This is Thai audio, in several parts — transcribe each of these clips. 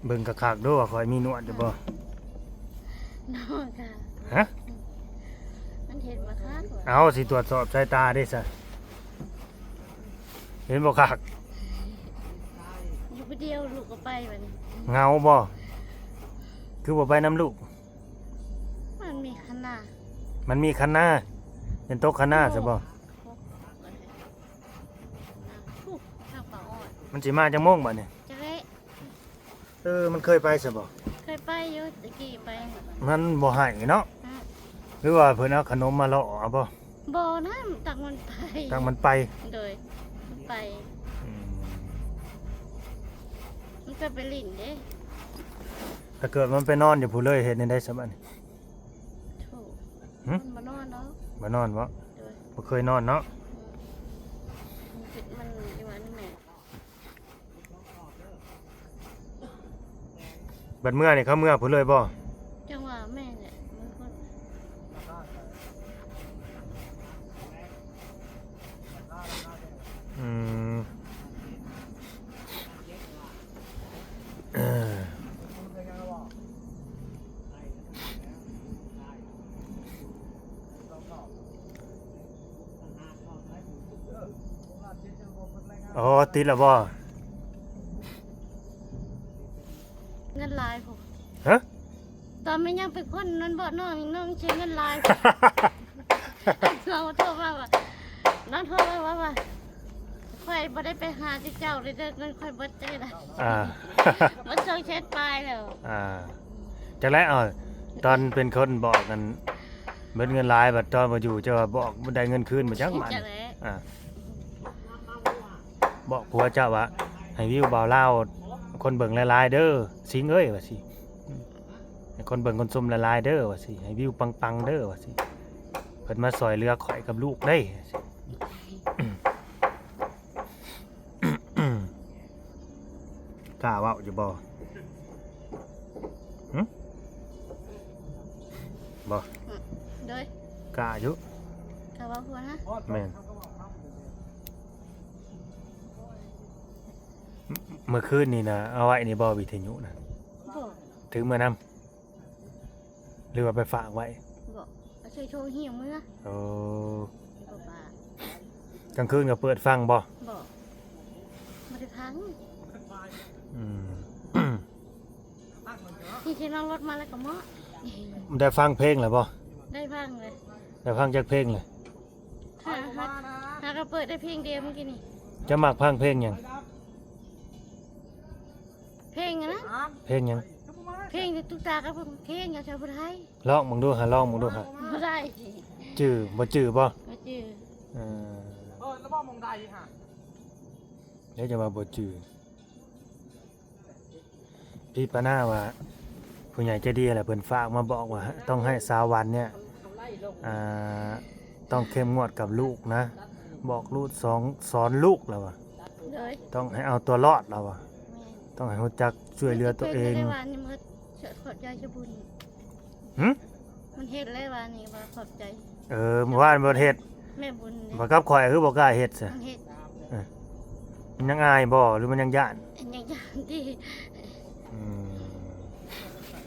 เบิ่งคักๆเด้อว่าข่อยมีหนวดอยู่บ่น้องค่ะ ฮะมันเห็นบ่คัก เอาสิตรวจสอบสายตาได้ซะเห็นบ่คัก อยู่ผู้เดียวลูกก็ไปบัดนี้ เงาบ่คือบ่ไปน้ำลูกมันมีขนาด มันมีคันหน้าเป็นโต๊ะคันหน้าซะบ่ ทางป่าอ้อย มันสิมาจังโมงบัดนี้ จะได้ มันเคยไปซะบ่ เคยไปอยู่ตะกี้ไป มันบ่ให้เนาะหรือว่าเพิ่นเอาขนมมาล่อเอาบ่ บ่นะตักมันไป ทางมันไป โดยมันไปมันก็ไปลิ้นเด้ ถ้าเกิดมันไปนอนอยู่ผู้เลยเฮ็ดได้ซะบัดนี้ ถูก หึ มันมานอนเนาะ บ่นอนบ่ โดย บ่เคยนอนเนาะ มันอยู่อันนี้แม่ บัดเมื่อนี่เขาเมื่อผู้เลยบ่ จังหวะแม่เนี่ยมันคน อืมเอออ๋อติดแล้วบ่ เงินลายผม ฮะ ตอนไม่ยังเป็นคนนั้นบ่น้องใช้เงินลายเราโทรมาว่าน้องโทรมาว่าค่อยบ่ได้ไปหาที่เจ้าเลยเด้อเงินค่อยเบิดใจละ อ่า มันส่งแชทไปแล้ว จังไรตอนเป็นคนบอกกันเบิดเงินหลายบัดตอนมาอยู่จะว่าบอกบ่ได้เงินคืนมาจักมัน จังได๋ อ่าบอกผัวเจ้าว่าให้วิวบ่าวลาวคนเบิ่งหลายๆเด้อสิงเอ้ยว่าสิให้คนเบิ่งคนชมหลายๆเด้อว่าสิให้วิวปังๆเด้อว่าสิเพิ่นมาซอยเรือข่อยกับลูกได้ว่าสิกล้าเว้าอยู่บ่หึบ่ โดย กล้าอยู่ กะว่าหัวนะ แม่นเมื่อคืนนี่นะเอาไว้ในบ่อวิทยุนะ บ่ ถือมานำหรือว่าไปฝากไว้ บ่เอาใส่โทรเหี่ยวมือ โอ้ บ่บาก ลางคืนก็เปิดฟังบ่ บ่บ่ได้พัง อืม ที่น้องรถมาแล้วก็เหมาะ ได้ฟังเพลงแล้วบ่ ได้พังเลย ได้ฟังจากเพลงเลย หาก็เปิดได้เพลงเดียวเมื่อกี้นี่ จะมักฟังเพลงหยัง เพลงอะนะ เพลงหยัง เพลงตุ๊กตากับเพลงอย่าชาวพุทธไทย ร้องมึงดูหาร้องมึงดูหา บ่ได้ จื้อบ่จื้อบ่ บ่จื้อ เออ แล้วบ่มองใดฮะ เดี๋ยวจะมาบ่จื้อพี่ปานาว่าผู้ใหญ่ใจดีแหละเพิ่นฝากมาบอกว่าต้องให้สาววันเนี่ยอ่าต้องเข้มงวดกับลูกนะ บอกลูกสอนลูกแล้วว่ะ เลย ต้องให้เอาตัวรอดแล้วว่ะต้องให้รู้จักช่วยเหลือตัวเอง ได้ว่านี่มันขอบใจชบุญ หึ มันเฮ็ดเลยว่านี่ว่าขอบใจ เมื่อวานบ่เฮ็ด แม่บุญนี่ บ่กับข่อยคือบ่กล้าเฮ็ดซะ มันเฮ็ด มันยังอายบ่หรือมันยังย่าน อันอย่างที่ อืม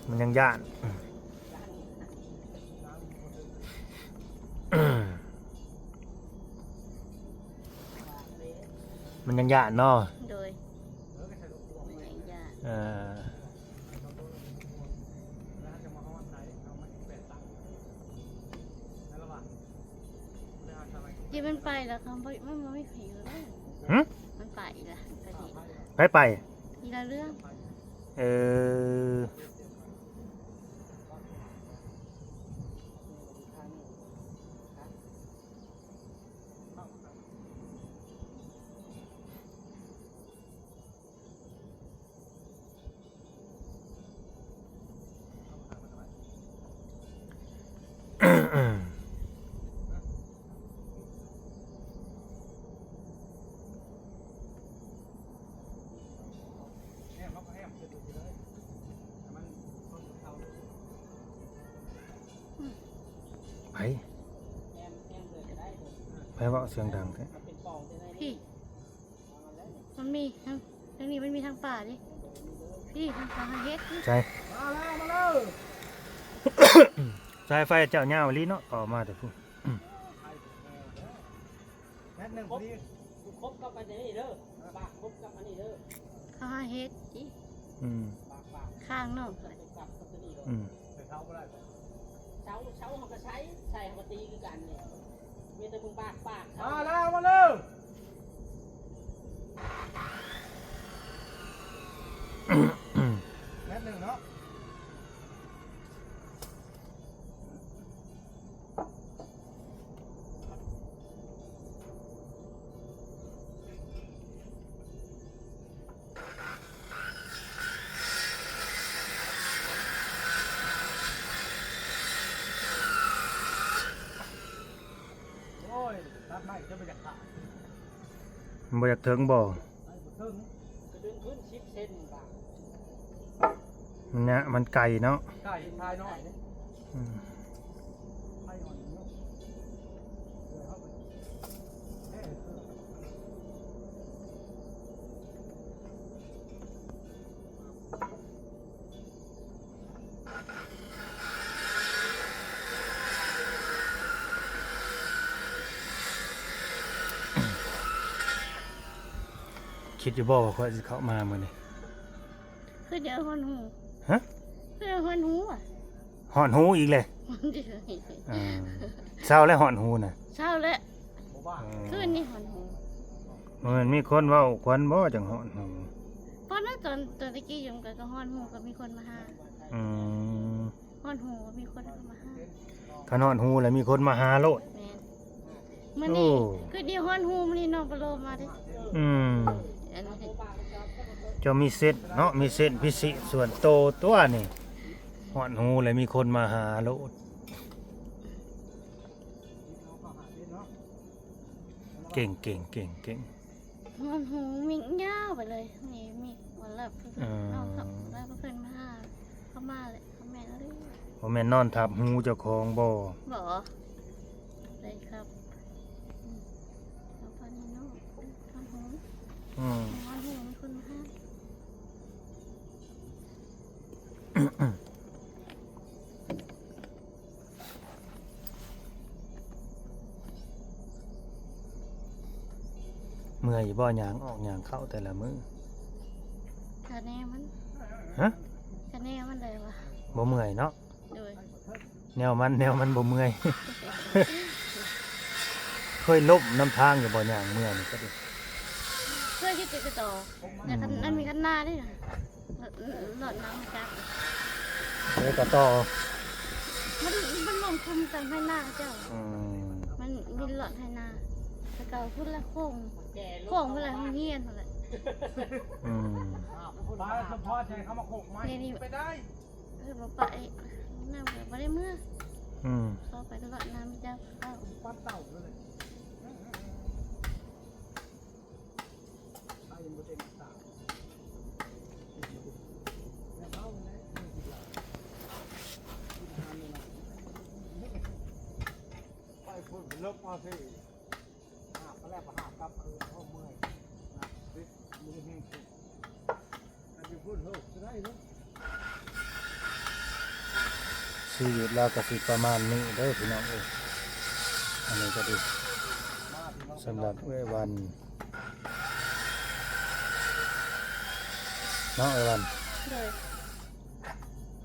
มันยังย่านมันยังย่านเนาะ โดยอย่างยาก เออ ที่มันไปแล้วเขามันไม่ผิวแล้ว หึ มันไปละก็ดี ไป ทีละเรื่อง เออไปเว้าเสียงดังแท้ พี่มันมีทั้งนี้มันมีทั้งป่าดิ พี่ทำการเฮ็ด ใช่ มาแล้ว สายไฟเจ้าเหย้าอีหลีเนาะต่อมาแต่พูด แค่หนึ่งพอดี ครบกับอันนี้เด้อปากครบกับอันนี้เด้อ เขาเฮ็ดอี อืม ปาก ข้างนอกเลย กับตัวนี้เด้อ อืม ไปเข้าก็ได้ เช้าเขาก็ใช้เขาก็ตีคือกันเนี่ยมีแต่มึงปาก มาแล้วมาแล้ว แค่หนึ่งเนาะ โอ้ยตัดไม้จะไปจากขา มันบ่อยากถึงบ่ ไอ้บุทึง จะดึงขึ้น10 เซนปาก มันเนี่ยมันไกลเนาะ ไก่ชายน้อยเนี่ย อืม ไข่อ่อนเนาะเลยเข้าไปเอ๊ะ คิดอยู่บ่ว่าเขาสิเข้ามามื้อนี้ คือเดี๋ยวฮอนหู ฮะ คือเดี๋ยวฮอนหูอ่ะ หอนหูอีกเลย เดี๋ยว อ่าเศร้าแล้วหอนหูน่ะ เช้าแล้ว บ่บ้า คืนนี้ฮอนหู มันมีคนเว้าควันบ่จังหอนหู เพราะนั้นตอนตะกี้อยู่กันก็ฮอนหูก็มีคนมาหา อืม ฮอนหูก็มีคนมาหา ถ้านอนหูแล้วมีคนมาหาโลด แม่นมื้อนี้ โอ้ คือเดี๋ยวฮอนหูมื้อนี้น้องปลาโลมาเด้ อืม อันนี้ เจะมีเส้นเนาะมีเส้นพิเศษส่วนโตตัวนี่หอนหูแล้วมีคนมาหาโลดเก่งเก่งเก่งเก่ง ฮอนหูมิงยาวไปเลยนี่มีวันละเพิ่น อืม เอาครับแล้วเพิ่นมาหาเข้ามาเลยเขาแม่นเลย บ่แม่นนอนทับหูเจ้าของบ่ บอกเลยครับเอาไปนี่เนาะฮอนหู อืม ฮอนหูมีคนมาหา เมื่อยบ่หยางออกหยางเข้าแต่ละมื้อ คะแนนมัน ฮะ คะแนนมันเลยวะ บ่เมื่อยเนาะ โดย แนวมันบ่เมื่อย เคยล้มน้ำทางอยู่บ่หยางเมื่อยนี่ก็ดิ เพื่อที่จะไปต่อแต่คันนั้นมีคันหน้าด้วยนะหลอดน้ำจัก เลยก็ต่อ มันลงคุมกันให้หน้าเจ้า อืม มันมีหลอดให้หน้าแต่เก่าพุ่นละโค้ง แก่ โค้งเวลาเฮียนเท่าไหร่ อืม ป้าสมพอใจเขามาโขกไม้ไปได้ คือบ่ไปน้ำแบบบ่ได้เมื่อ อืม เข้าไปหลอดน้ำเจ้าเข้า ปั้นเต่าเลยไอ้ยังบ่เต็มตาไปพูดลบมาสิหาบก็แล้วหาบกลับคือเขาเมื่อยนะดิมือแห้งสิไปพูดเฮ้ยจะได้เนาะ ชีวิตเราก็สิประมาณนี้เด้อพี่น้องเอ้ยอันนี้ก็ดีสำหรับเอ้ยวันเนาะเอ้ยวัน โดย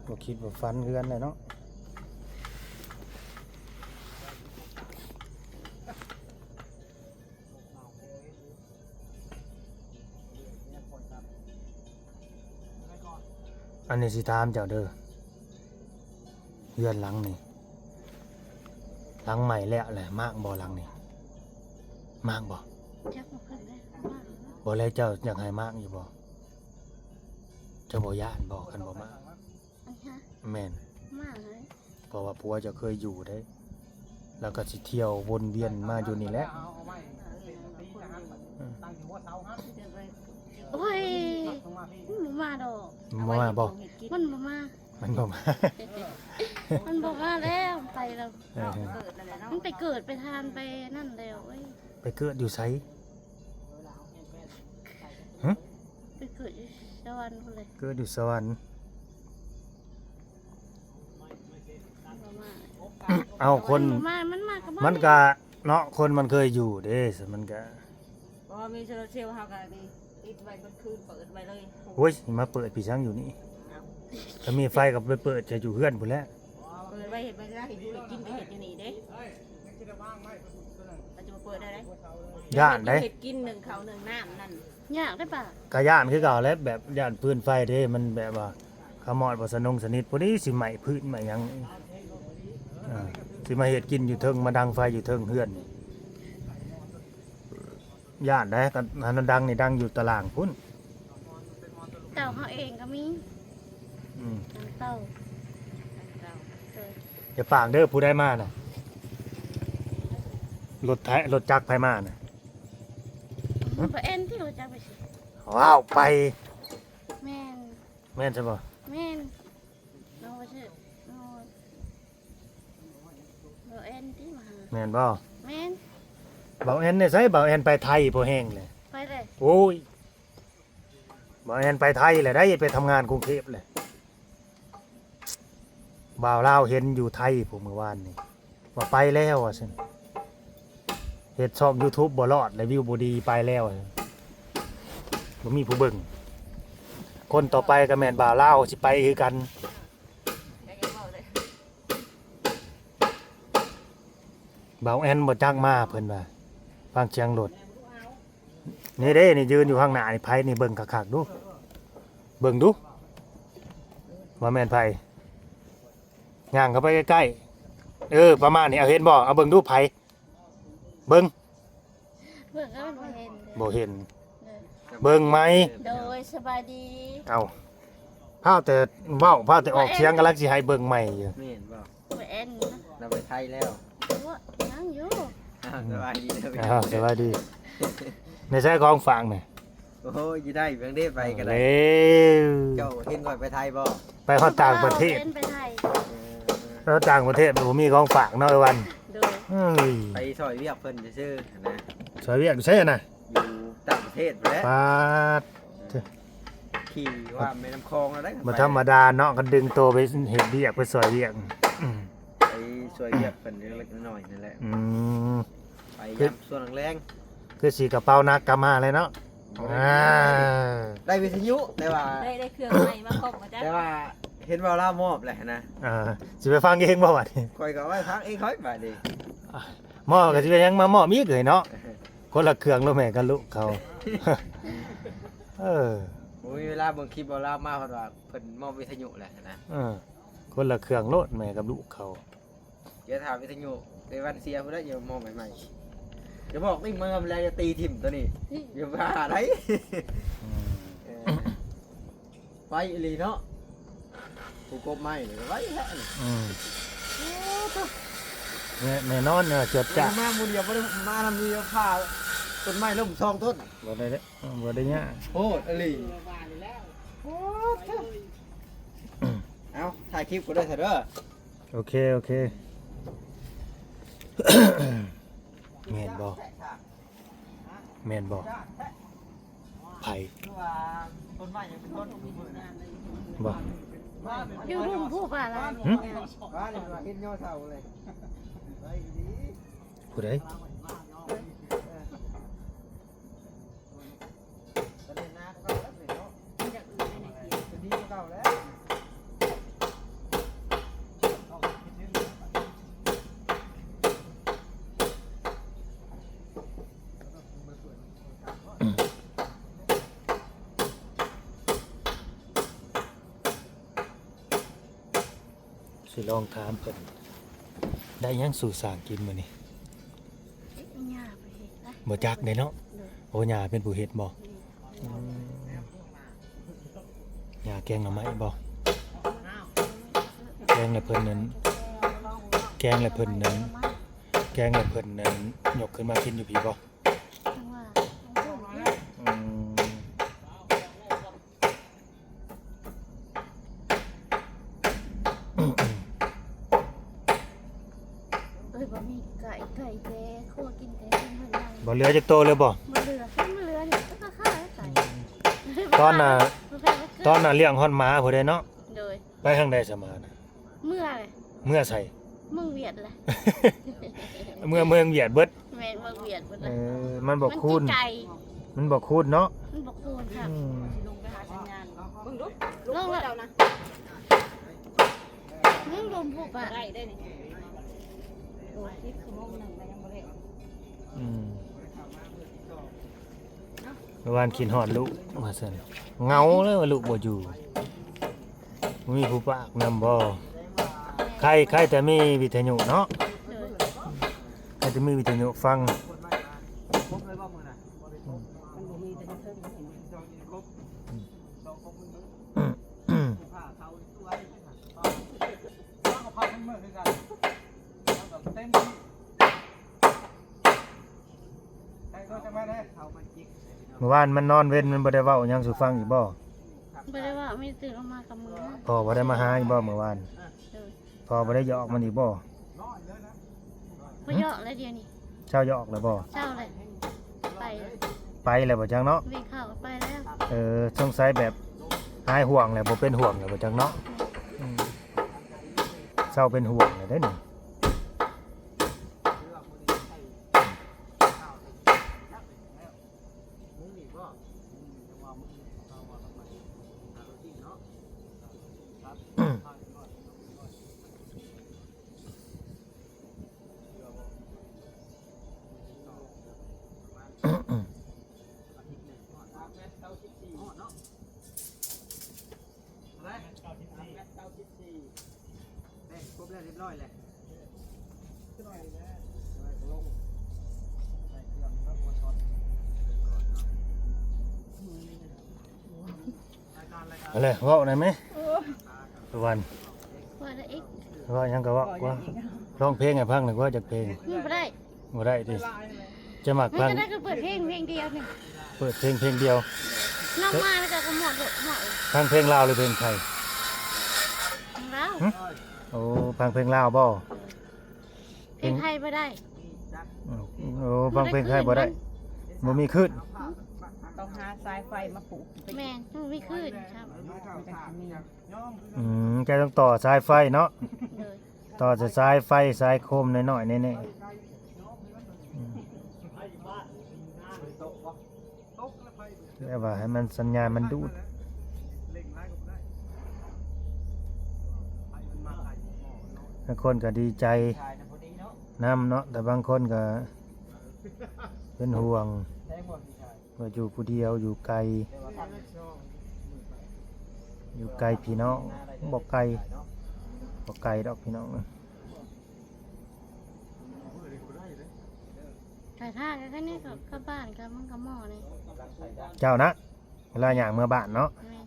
บ่คิดว่าฝันคือกันเลยเนาะอันนี้สิถามเจ้าเด้อเรือนหลังนี่หลังใหม่แล้วแหละมากบ่หลังนี่มากบ่ จักบ่ขึ้นได้มาก บ่แล้วเจ้าอยากให้มากอยู่บ่เจ้าบ่ย่านบ่คันบ่มาก อันฮะ แม่น มากเลย เพราะว่าผัวเจะเคยอยู่ได้ แล้วก็สิเที่ยววนเวียนมาอยู่นี่แหละ เอาไว้ตีทหารตั้งอยู่ว่าเสาฮะ โอ้ย ต้องมาพี่ มันบ่มาดอก บ่มาบ่ มันบ่มา มันบ่มา มันบอกว่าแล้วไปแล้ว เออ มันไปเกิดไปทานไปนั่นแล้วเว้ย ไปเกิดอยู่ไส ไปเกิดอยู่ไส สวรรค์พุ่นเลย เกิดอยู่สวรรค์ บ่มา เอาคน บ่มามันมากับบ่ มันก็เนาะคนมันเคยอยู่เด้สมันก็ เพราะว่ามีโซลาร์เซลล์เฮาก็นี่ติดไว้บนคืนเปิดไว้เลย โอ้ยมาเปิดพี่ช้างอยู่นี่ถ้ามีไฟก็ไปเปิดจะอยู่เฮือนพุ่นแหล้ว เปิดไว้เห็ดไว้ได้เห็ดอยู่กินไปเห็ดอยู่นี่เด้ เฮ้ยยังจะได้ว่างไหมประตูตัวนั้น มันจะมาเปิดได้ไหม ย่านได้ เห็ดกินหนึ่งเขาหนึ่งน้ำนั่น ยากได้ป่ะ ก็ย่านคือเก่าแล้วแบบย่านปืนไฟเด้มันแบบว่าขมอดบ่สนงสนิทพอดีสิไหม้พื้นไหม้หยังสิมาเฮ็ดกินอยู่เทิงมาดังไฟอยู่เทิงเฮือนนี่ย่านได้ก็อันนั้นดังนี่ดังอยู่ตารางพุ่น เต่าเฮาเองก็มี อืม เต่า อย่าปากเด้อผู้ได้มาน่ะรถจักรไผมาน่ะ มันบ่เอ็นที่รู้จักไปสิ ว้าวไป แม่น แม่นใช่บ่ แม่นน้องว่าชื่อน้องบ่เอ็นที่มาหา แม่นบ่ แม่น เบาแอนเนี่ยใส่เบาแอนไปไทยพอแห้งเลย ไปเลย โอ้ยเบาแอนไปไทยเลยได้ไปทำงานกรุงเทพเลยบ่าวลาวเห็นอยู่ไทยผมเมื่อวานนี่ว่าไปแล้วอ่ะสิเฮ็ดช่อง YouTube บ่รอดเลยวิวบ่ดีไปแล้วบ่มีผู้เบิ่งคนต่อไปก็แม่นบ่าวลาวสิไปคือกันบ่าวแอนบ่จักมาเพิ่นว่าฟังเสียงรถนี่เด้นี่ยืนอยู่ข้างหน้านี่ไผนี่เบิ่งคักๆดูเบิ่งดูว่าแม่นไผย่างเข้าไปใกล้ๆประมาณนี้เอาเห็นบ่เอาเบิ่งดูไผเบิ่ง เบิ่งก็บ่เห็น บ่เห็น เลย เบิ่งไหม โดยสบายดี เอาพาแต่เว้าพาแต่ออกเสียงกำลังสิให้เบิ่งใหม่อยู่ ไม่เห็นเปล่า บ่เอ็นนะ เราไปไทยแล้ว ว่ายังอยู่ สบายดีนะพี่ สวัสดีในใช้ของฝากน่ะ โอ้ยยี่ได้เพียงได้ไปกันเลย เร็ว เจ้าเห็นก่อนไปไทยบ่ ไปฮอดต่างประเทศ เอ็นไปไทย แล้วต่างประเทศบ่มีของฝากเนาะไอ้วัน โดย เอ้ย ไปซอยเวียกเพิ่นซื่อๆนะ สวยเวียกใช่น่ะ อยู่ต่างประเทศไปแล้ว ปาด ขี่ว่าแม่น้ำคลองแล้วได้ บ่ธรรมดาเนาะกันดึงโตไปเฮ็ดเวียกไปสวยเวียกอืม ไปซอยเวียกเพิ่นเล็กๆน้อยๆนั่นแหละ อืม ไปยามส่วนแรง คือสีกระเป๋านักกะมาเลยเนาะ ได้วิทยุแต่ว่า ได้เครื่องใหม่มาครบมาจ้ะ แต่ว่าเห็นว่าล่ามอบแหละนะ สิไปฟังเองบ่วะนี่ คอยก็ไว้พักเองค่อยบาดนี้ หม้อก็สิไปยังมาหม้อมีเกยเนาะคนละเครื่องแล้วแม่กันลูกเขา เออ โอ้ยเวลาเบิ่งคลิปบ่ล่ามาเพิ่นว่าเพิ่นมอบวิทยุแหละนะ คนละเครื่องโลดแม่กับลูกเขา เดี๋ยวถามวิทยุในวันเสียพุ่นแล้วอย่ามองใหม่ๆจะบอกนี่มึงแล้วจะตีถิ่มตัวนี้อย่าว่าได้ ไปอีหลีเนาะกูกบไม้เลยไว้แล้วนี่ แน่นอนเนี่ยจดจ้ะ มาหมู่เดียวบ่ได้มาทำนี่ผ้าต้นไม้ล้มซองต้น บ่ได้เด้บ่ได้เนี่ย โอ้อีหลีเอาถ่ายคลิปกูด้วยเถอะเด้อ โอเคแม่นบ่แม่นบ่ไผ ว่าต้นไม้ยังเป็นต้นมือนะ บ่ อยู่รุ่มผู้ป่าละ ว่าเลยว่าเห็นยอดเท่าเลยไปดี ผู้ใด ตอนนี้นาก็แล้วนี่เนาะจะดีเก่าแล้ว สิลองถามเพิ่นได้หยังสู่สร้างกินมื้อนี้ หญ้าไปเฮ็ดนะ บ่จักได้เนาะโอ้ย่าเป็นผู้เฮ็ดบ่ย่าแกงหน่อไม้บ่แกงแล้วเพิ่นนั้นยกขึ้นมากินอยู่พี่บ่ จังว่าต้องพูดเนี่ย อืม บ่มีไก่แท้คั่วกินไก่กินเพิ่นได้ บ่เหลือจักโตเลยบ่ บ่เหลือเนี่ยก็ค่าไก่ ตอนน่ะ มันแพงไป ตอนน่ะเลี้ยงฮอนหมาผู้ใดเนาะ โดย ไปทางใดสมาน่ะ เมื่อเลย เมื่อใส่ เมืองเวียดเลย เมื่อเมืองเวียดเบิด แม่นเมืองเวียดหมดเล เอย มันบ่คูณ มันไกล มันบ่คูณเนาะ มันบ่คูณครับ อืม ลงไปหาสัญญาณเบิ่งดูลูกเจ้านะ มึงลมผูกอ่ะ ได้ได้นี่โอ้คิดชั่วโมงหนึงแล้วยังบ่ได้ อืมเมื่อวานกินฮอดลูกว่าซั่นเหงาเลยว่าลูกบ่อยู่บ่มีผู้ปากนำบ่ใครแต่มีวิทยุเนาะ โดย ใครจะมีวิทยุฟัง ครบเลยบ่มื้อน่ะบ่ได้ครบ มันบ่มีแต่ในเทิงมันเห็น จองนี่ครบจองครบมื้อนึง อืม ผ้าเขาสวยต้องเอาผ้าทั้งมื้อคือกันเอาแบบเต็มที่ใครก็จะมาได้เอามาจิก เมื่อวานมันนอนเว้นมันบ่ได้เว้าหยังสู่ฟังอีกบ่ บ่ได้ว่าไม่ตื่นออกมากับมือ พ่อบ่ได้มาหาอีกบ่เมื่อวาน โดย พ่อบ่ได้หยอกมันอีกบ่ น้อยเลยนะ บ่เยอะเลยเดี๋ยวนี้ เช้าหยอกแล้วบ่ เช้าเลยไป ไปแล้วบ่จังเนาะ วิ่งเข้าไปแล้ว สงสัยแบบหายห่วงแล้วบ่เป็นห่วงแล้วบ่จังเนาะอืมเช้าเป็นห่วงแล้วเด้อนี่ มึงนี่บ่จะว่ามึงเอามาทำไมหาโรตีเนาะครับ ครบแล้วเรียบร้อยเลยลงใส่เครื่องแล้วกดช็อตรายการ เอาเลยเว้าได้ไหมเมื่อวาน ว่าได้อีก เว้าหยังก็เว้าว่าร้องเพลงให้ฟังหน่อยว่าจักเพลง มันบ่ได้ บ่ได้ดิจะมัก มัน ฟัง ก็ได้ก็เปิดเพลงเดียวนี่ เปิดเพลงเดียว น้องมาแล้วก็หมดหมด ฟังเพลงลาวหรือเพลงไทย แล้ว โอ้ฟังเพลงลาวบ่ เพลงไทยบ่ได้ โอ้ฟังเพลงไทยบ่ได้บ่มีขึ้น ต้องหาสายไฟมาปลูกไป แม่มันไม่ขึ้นครับ แกต้องต่อสายไฟเนาะ เลย ต่อสายไฟสายโคมน้อยๆแน่ๆแต่ว่าให้มันสัญญาณมันดูดบางคนก็ดีใจน้ำเนาะแต่บางคนก็เป็นห่วงว่าอยู่ผู้เดียวอยู่ไกลพี่น้องบอกไกลดอกพี่น้อง ถ่ายท่ากันแค่นี้กับบ้านกับมันกับหม้อนี่ เจ้านะเวลาอย่างเมื่อบ้านเนาะ แม่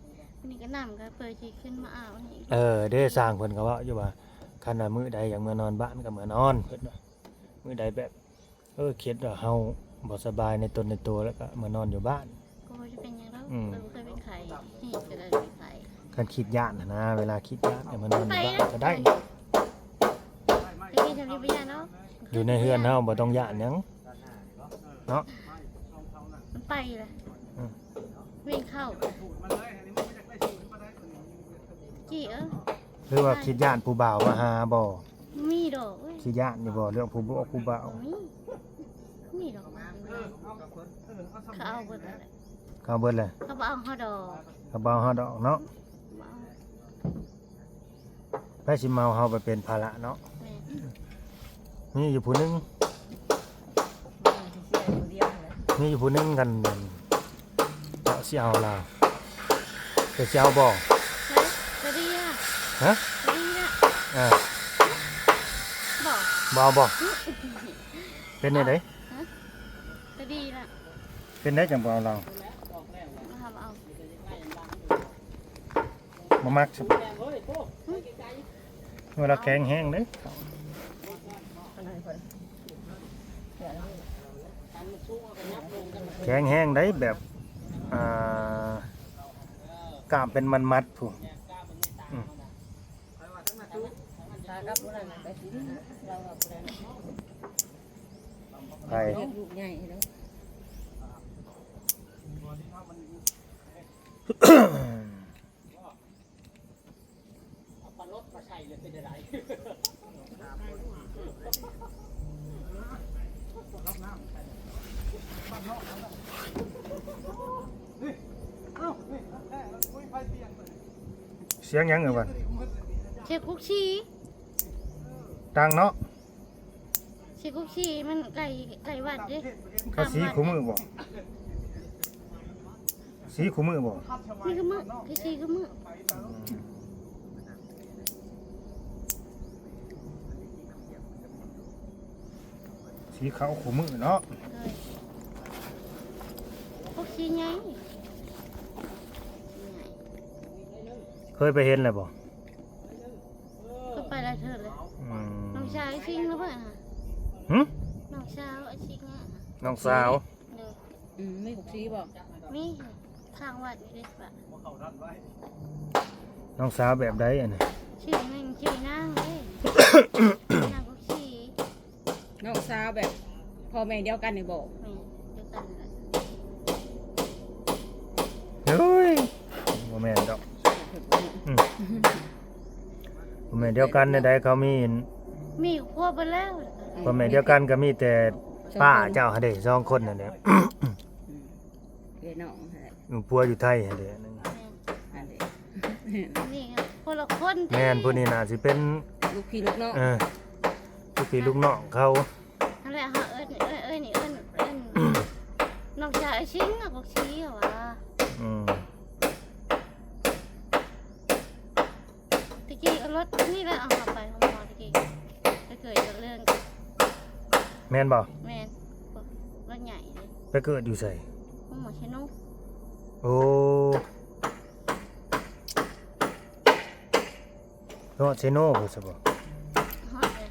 นี่ก็นำก็เปิดชีขึ้นมาอ้าวนี่ ได้สร้างเพิ่นก็ว่าอยู่ว่าคันว่ามื้อใดอยากเมื่อนอนบ้านก็เมื่อนอนเพิ่นว่ามื้อใดแบบคิดว่าเฮาบ่สบายในตนในตัวแล้วก็เมื่อนอนอยู่บ้าน ก็จะเป็นอย่างนั้น อืม เราเคยเป็นไข่นี่ก็ได้เป็นไข่ คันคิดย่านน่ะนะเวลาคิดย่านเมื่อนอนอยู่บ้านก็ได้ จะกินจะมีปัญญาเนาะ อยู่ในเฮือนเฮาบ่ต้องย่านหยังเนาะ มันไปเลย อืม วิ่งเข้าจี้หรือว่าคิดย่านผู้บ่าวมาหาบ่ มีดอกเว้ย คิดย่านอยู่บ่เรื่องผู้บ่ผู้บ่าว มีดอกมาเขาเอาเบิดเลย เขาเบิดเลย เขาบอกเอาเขาดอก เขาบ่าวเฮาดอกเนาะไปสิเมาเฮาไปเป็นภาระเนาะ แม่ มีอยู่ผู้หนึง เสียผู้เดียวเลย มีอยู่ผู้หนึงกันเจาะสิเอาลาวจะสิเอาบ่ จะดีอ่ะ ฮะ จะดีอ่ะ อ่า บอก บ่เอาบ่เป็นได้ได จะดีละ เป็นได้จังบ่เอาเรา มาทำเอา บ่มักสิเวลาแข็งแห้งเด้แข็งแห้งได้แบบกล้ามเป็นมันมัดผู้ ตากับอะไรไปสิเรากับอะไร ไป ลูกใหญ่แล้ว เ ก็ใช่เลยเป็นอะไร รับน้ำบ้านนอกนั่นนี่เอ้านี่แท้คุยไฟเตียงเลย เสียงหยังเอ่ยบัด เชฟคุกชี ดังเนาะ เชฟคุกชีมันไก่วัดเด้ เขาสีคู่มือบ่สีคู่มือบ่ นี่ก็มือคือชีก็มือ สีขาวคู่มือเนาะ เลยคุกชีไง เคยไปเห็นแล้วบ่ ก็ไปแล้วเธอเลย อืม น้องชายชิงหรือเปล่าฮะ หึ น้องสาวไอ้ชิงอ่ะ น้องสาว เด้อ ไม่ถูกชี้บอก มีข้างวัดนี่เด้ปะ น้องสาวแบบใดอันนี้ ชื่อหนึ่งชื่อนางเลยนางคุกชี น้องสาวแบบพ่อแม่เดียวกันนี่บอก นี่เดียวกันเลย เฮ้ยบ่แม่นดอกบ่แม่นเดียวกันใดๆเขามี มีครัวไปแล้ว บ่แม่นเดียวกันก็มีแต่ป้าเจ้าหั่นเด้2คนนั่นแหละ เรียนน้องอะไร ผัวอยู่ไทยหั่นเด้นั่น อันนี้ นี่ครับคนละคน แม่นผู้นี้น่าสิเป็น ลูกพี่ลูกน้อง ลูกพี่ลูกน้องเขา นั่นแหละฮะเอ้ยนี่เอิ้นน้องชายไอ้ชิงอ่ะคุกชีเหรอวะ อืม ตะกี้เอารถนี่แหละเอาเข้าไปของหมอตะกี้จะเกิดจากเรื่อง แม่นบ่ แม่นรถใหญ่เลย ไปเกิดอยู่ไส ของหมอชนุ โอ้เนาะเซโน่พุ่นซะบ่ ฮอดเลย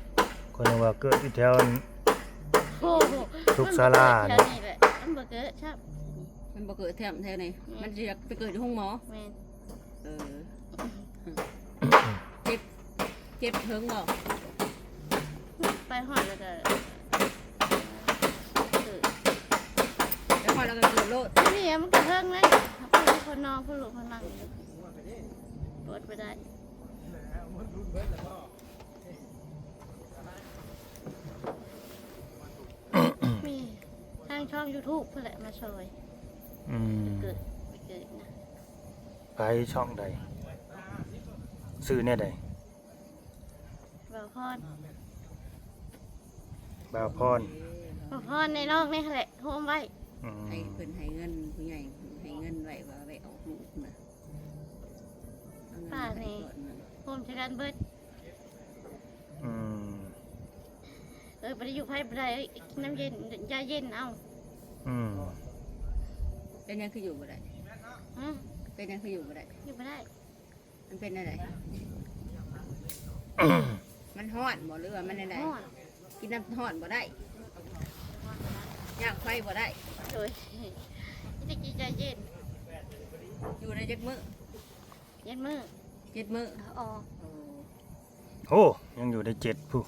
คนนึกว่าเกิดอยู่แถว โอ้โห ทุกศาลา แถ เนี่ วย นี้แหละมันบ่เกิดครับ มันบอกเกิดแถมแถวไหนมันจะไปเกิดที่ห้องหมอ แม่น เออเจ็บเจ็บเพิงบอก ไปฮอดแล้วก็เกิด แล้วพอเราก็เกิดโลด นี่มันก็เพิ่งเลยผู้คนนอนผู้หลุดผู้นั่งอยู่เปิดไปได้มีทางช่อง YouTube เพื่อแหละมาช่วย อืม เกิดไปเกิดนะ ไปช่องใดซื้อเนี่ยใด บ่าวพร บ่าวพร บ่าวพรในนอกนี่แหละโฮมไว้ อืม ให้เพิ่นให้เงินผู้ใหญ่ให้เงินไว้ว่าไว้ออกลูกนะเอาเงินไว้ก่อนนะ โฮมจัดการเบิด อืม บ่ได้อยู่ไผบ่ได้น้ำเย็นยาเย็นเอา อืม เป็นยังคืออยู่บ่ได้ ฮะ เป็นยังคืออยู่บ่ได้ อยู่บ่ได้ มันเป็นอะไร มันฮ้อนบ่หรือว่ามันอะไร ฮ้อน กินน้ำฮ้อนบ่ได้ย่างไฟบ่ได้ โดยจะกินยาเย็น อยู่ในจักมื้อ เย็นมื้อ 7 มื้อ เอาออก โอ้ยังอยู่ได้7ผู้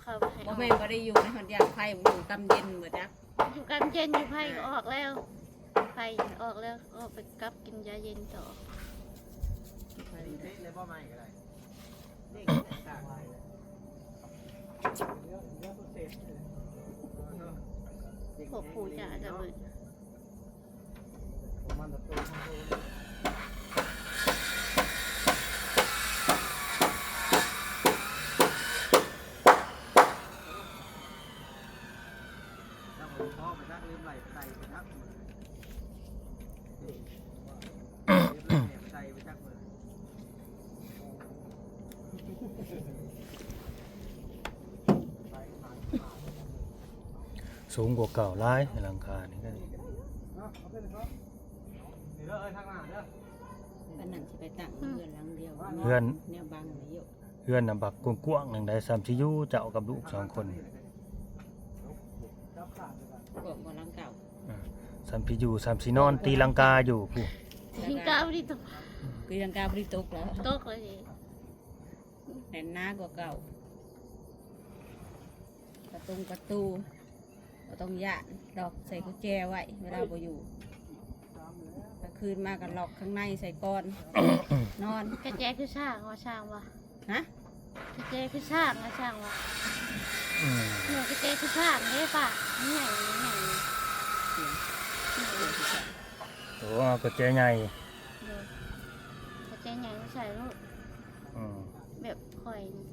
เข้าไปให้ บ่ ออก แม่นบ่ได้อยู่ในหอนย่างไฟบ่อยู่กำเย็นบ่จัก อยู่กันเย็นอยู่ไผก็ออกแล้วไผออกแล้วออกไปกลับกินยาเย็นต่อ ไฟบ่ได้ เลยบ่ใหม่ก็ได้นี่ต่างลายเลย พวกผู้จะระเบิด มันจะโต ถ้าผมพ่อไปทักลืมไหลไปไตไปทักมือลืมไหลไปไตไปทักมือ สูงกว่าเก่าหลายหลังคานี่ก็ดี เอาไปเลยครับนี่เด้อทางหน้าเด้อ อันนั้นสิไปตั้งเรือนหลังเดียว เพื่อน แนวบังไว้อยู่ เพื่อนน่ะบักกว้างๆนึงได้3สิอยู่เจ้ากับลูก2คน จับขาดเลยกัน พวกบ่หลังเก่า 3สิอยู่3สินอนตีลังกาอยู่ผู้ ทิ้งกาวดิตก คือยังกาบ่ได้ตกแล้ว ตกเลย แน่นหน้ากว่าเก่าประตูก็ต้องย่านดอกใส่กุญแจไว้เวลาบ่อยู่แล้ว คืนมากันล็อกข้างในใส่ก้อน นอน กระแจคือช่างว่าช่างว่า ฮะ กระแจคือช่างว่าช่างว่า อืม หนูกระเจคือช่างเด้ป่ะนี่ใหญ่นี่ใหญ่ โอ้เอาก็เจ๊ใหญ่ กระเจใหญ่ไม่ใช่ลูก อืม แบบคอยนี่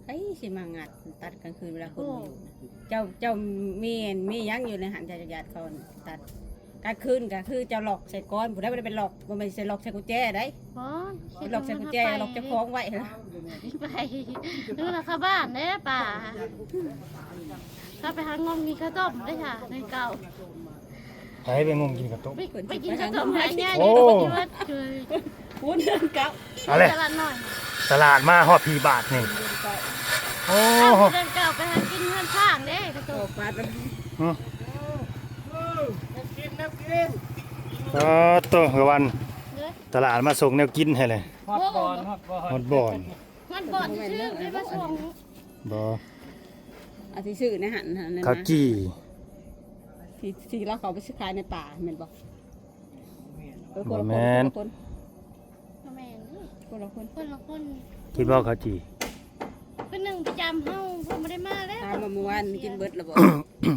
ไอ้สิมางัดตัดกลางคืนเวลาคนบ่อยู่นะเจ้ามียังอยู่ในหันใจญาติเขาน่ะตัดกลางคืนก็คือเจ้าหลอกใส่ก้อนผู้ใดบ่ได้เป็นหลอกบ่แม่นใส่หลอกใส่กุญแจได้ บอส หลอกใส่กุญแจหลอกเจ้าของไว้นะ ไปนู่นนะเข้าบ้านเด้ป่าถ้าไปหางมกินข้าวต้มได้ค่ะในเก่า ไปงมกินกับโต๊ะ ไปกินข้าวต้มหาง่าย โอ้ เลยไปกินว่าเจอ พูดเรื่องเก่า เอาเลย ตลาดหน่อย ตลาดมาฮอดพี่บาทนี่โอ้ อ้าวเดินเก่าไปหากินเพื่อนข้างเด้ข้าว โต ต้ม ปาดมัน อืม กินน้ำกิน ตัวเฮวัน เด้อ ตลาดมาส่งแนวกินให้เลย ฮอดบอลฮอดบอล ฮอดบ่อน มันบ่อนชื่อได้มาส่ง บ่ เอาที่ซื้อในหันนั่นนะ ข้าวจี้ ที่เราเขาไปซื้อขายในป่าแม่นบ่คน บ่ ละ แม่น คน พ่อแม่นี่ คนละคน คนละคน คิดว่าข้าวจี้ เป็นหนึ่งประจำเฮาเพิ่นบ่ได้มาแล้ว ตามมาเมื่อวานกินเบิดแล้วบ่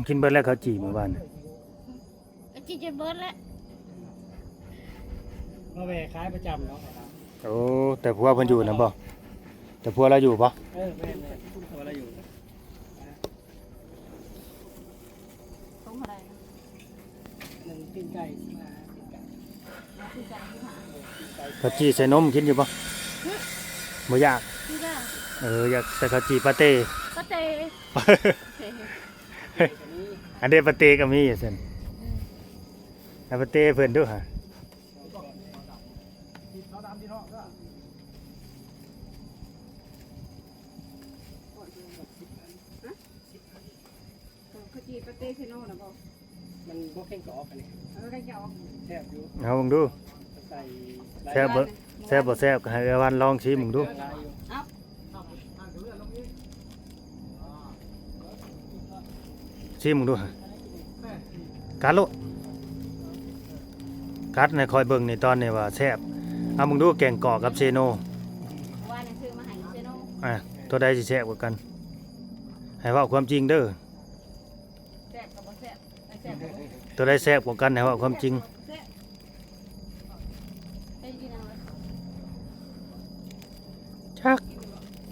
กินเบิดแล้วข้าวจี้เมื่อวาน ไอ้จีจะเบิดแล้ว มาแหวขายประจำเนาะ โอ้แต่ผัวเพิ่นอยู่นะบ่แต่ผัวเราอยู่บ่ แม่ตัวอะไรอยู่ ต้องอะไร หนึ่งปิ้งไก่มา ข้าวจี้ใส่นมกินอยู่บ่บ่อยาก นี่ล่ะ อยากแต่ข้าวจี้ปาเต้ ก็เต อันเดปาเต้ก็มีอยู่ซั่นอันปาเต้เพิ่นดูฮะ เขาจีปาเต้เซโน่นะบ่ มันพวกแข้งกรอบอันนี้ เอาได้จะออก แทบอยู่ เอามึงดู ใส่ แซ่บบ่แซ่บบ่แซ่บก็ให้วันลองชิมมึงดู ลายอยู่ ชิมมึงดูฮะกัดโลดกัดในคอยเบิ่งในตอนนี้ว่าแซ่บเอามึงดูแกงกอกกับเซโน ว่านี่ซื้อมาให้เซโน่ ตัวใดสิแซ่บกว่ากัน ให้เว่าความจริงเด้อ แซ่บกับบ่แซ่บไม่แซ่บกับบ่ ตัวใดแซ่บกว่ากันให้เว่าความจริง แซ่บได้ยินเอา ชัก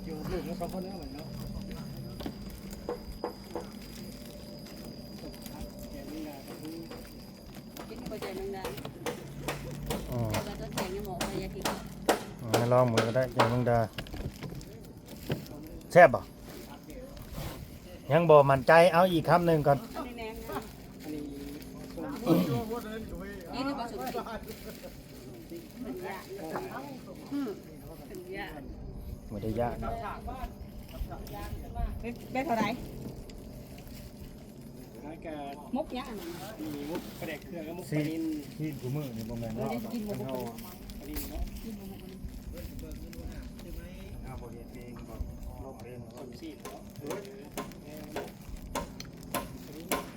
อยู่ลูกแล้วสองคนแล้วเหมือนเนาะแกนี่นะก็คือ กินบ่ใจแมงดา อ๋อ แล้วก็แกงในหม้อไปอยากกิน ลองมือก็ได้อย่างมึงดาแซ่บบ่ยังบ่มั่นใจเอาอีกคำหนึ่งก่อน อันนี้แหนมนะ อันนี้ นี่คือปลาสุกเป็นยาเป็นยา บ่ได้ยาก ได้เท่าไหร่ ขายกา มุกยาอันนั้น มีมุกกระเดกเครื่องกับมุกปลานิน ที่กูมือนี่บ่แม่น เราจะกินมุก ปลานินเนาะ กินมุก เอาบ่เฮ็ดเองบ่ลบเอง ต้มซีดเนาะ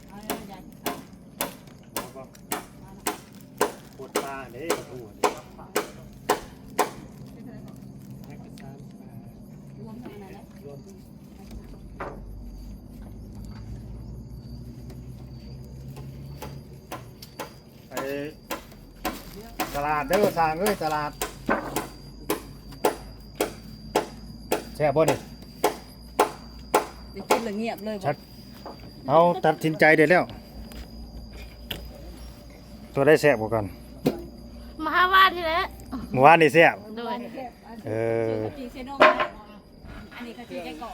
เอาเลยยา ปวดตาเด้ปวด แพ็คกระซาน รวมทั้งนั้นแหละ รวม ไปตลาดเด้อสร้างเอ้ยตลาดแซ่บบ่นี่ จะกินเลยเงียบเลย ชัด เอาตัดสินใจได้แล้ว ตัวได้แซ่บกว่ากัน มาหาวาดที่แล้ว เมื่อวานนี่แซ่บ โดย จีเซโน่อันนี้ก็จีแกงกอก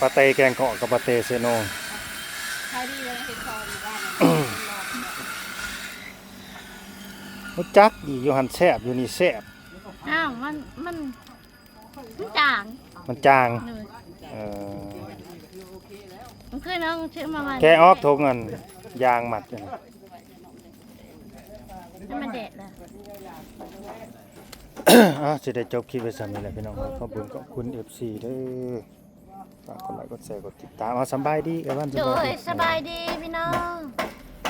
ปาเตแกงเกาะกับปาเตเซโน ใช้ดีเลยเห็นคออยู่บ้าน รู้จักอีกอยู่หันแซ่บอยู่นี่แซ่บ อ้าวมันจาง มันจาง เลย เออ มันเคยน้องชื่อมาวัน แกออกทงเงินยางหมัดอยู่นี่ ให้มันเด็ดเลย สิได้จบคลิปไว้ซ้ำนี่แหละพี่น้องขอบคุณ FC เด้อ ฝากกดไลค์กดแชร์กดติดตามเอาสำบายดีเอ้ยวัน โด สบาย ย ดี สบายดี